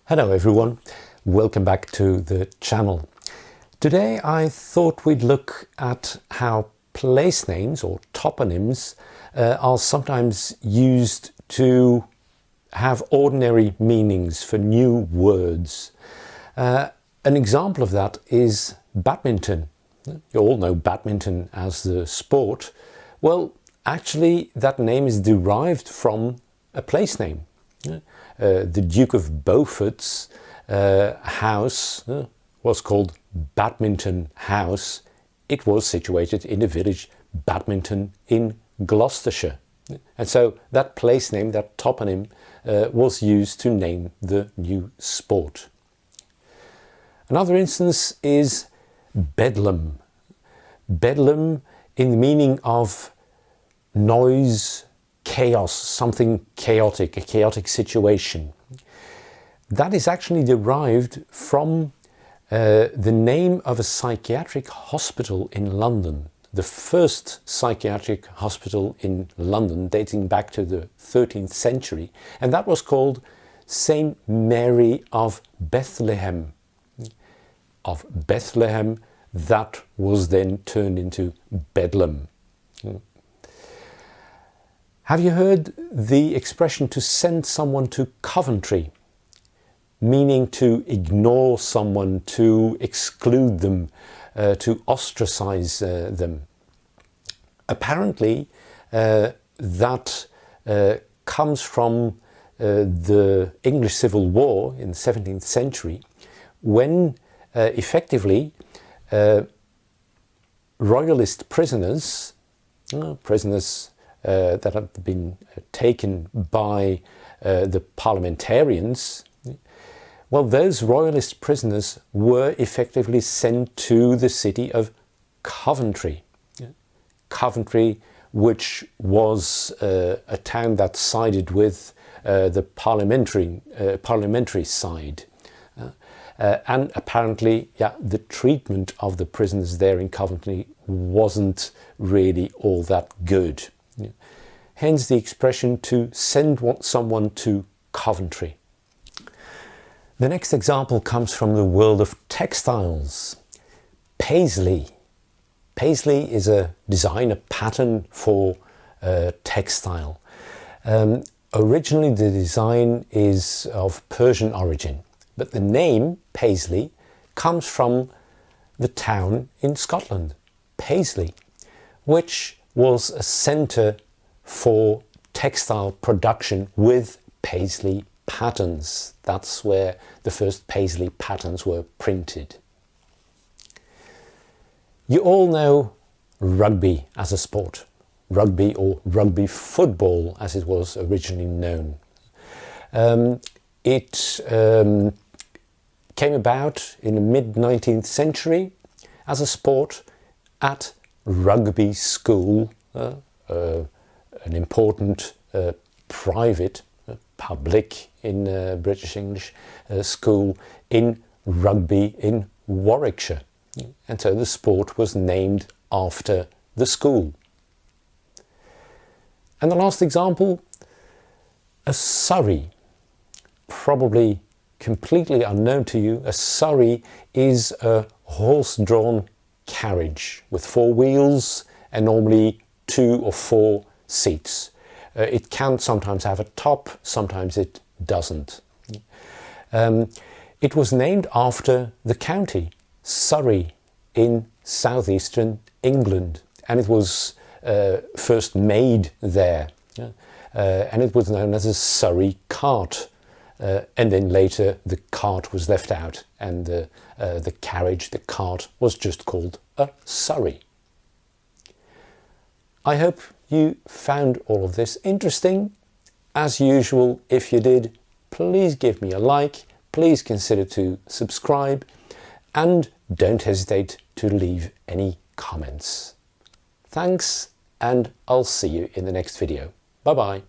Hello everyone, welcome back to the channel. Today I thought we'd look at how place names or toponyms are sometimes used to have ordinary meanings for new words. An example of that is badminton. You all know badminton as the sport. Well, actually that name is derived from a place name. The Duke of Beaufort's house was called Badminton House. It was situated in the village Badminton in Gloucestershire. And so that place name, that toponym, was used to name the new sport. Another instance is Bedlam. Bedlam in the meaning of noise, chaos, something chaotic, a chaotic situation. That is actually derived from the name of a psychiatric hospital in London, the first psychiatric hospital in London dating back to the 13th century, and that was called St. Mary of Bethlehem. Of Bethlehem, that was then turned into Bedlam. Have you heard the expression to send someone to Coventry? Meaning to ignore someone, to exclude them, to ostracize them. Apparently that comes from the English Civil War in the 17th century, when effectively royalist prisoners, that had been taken by the parliamentarians, well, those royalist prisoners were effectively sent to the city of Coventry. Coventry, which was a town that sided with the parliamentary side. And apparently, the treatment of the prisoners there in Coventry wasn't really all that good. Hence the expression to send someone to Coventry. The next example comes from the world of textiles. Paisley. Paisley is a design, a pattern for textile. Originally the design is of Persian origin, but the name Paisley comes from the town in Scotland, Paisley, which was a centre for textile production with Paisley patterns. That's where the first Paisley patterns were printed. You all know rugby as a sport. Rugby, or rugby football as it was originally known. It came about in the mid-19th century as a sport at Rugby school, an important private, public in British English school in Rugby in Warwickshire. And so the sport was named after the school. And the last example, a surrey. Probably completely unknown to you, a surrey is a horse-drawn carriage with 4 wheels and normally 2 or 4 seats. It can sometimes have a top, sometimes it doesn't. It was named after the county, Surrey, in southeastern England, and it was first made there. And it was known as a Surrey cart. And then later the cart was left out and the carriage, the cart, was just called a surrey. I hope you found all of this interesting. As usual, if you did, please give me a like, please consider to subscribe, and don't hesitate to leave any comments. Thanks, and I'll see you in the next video. Bye bye.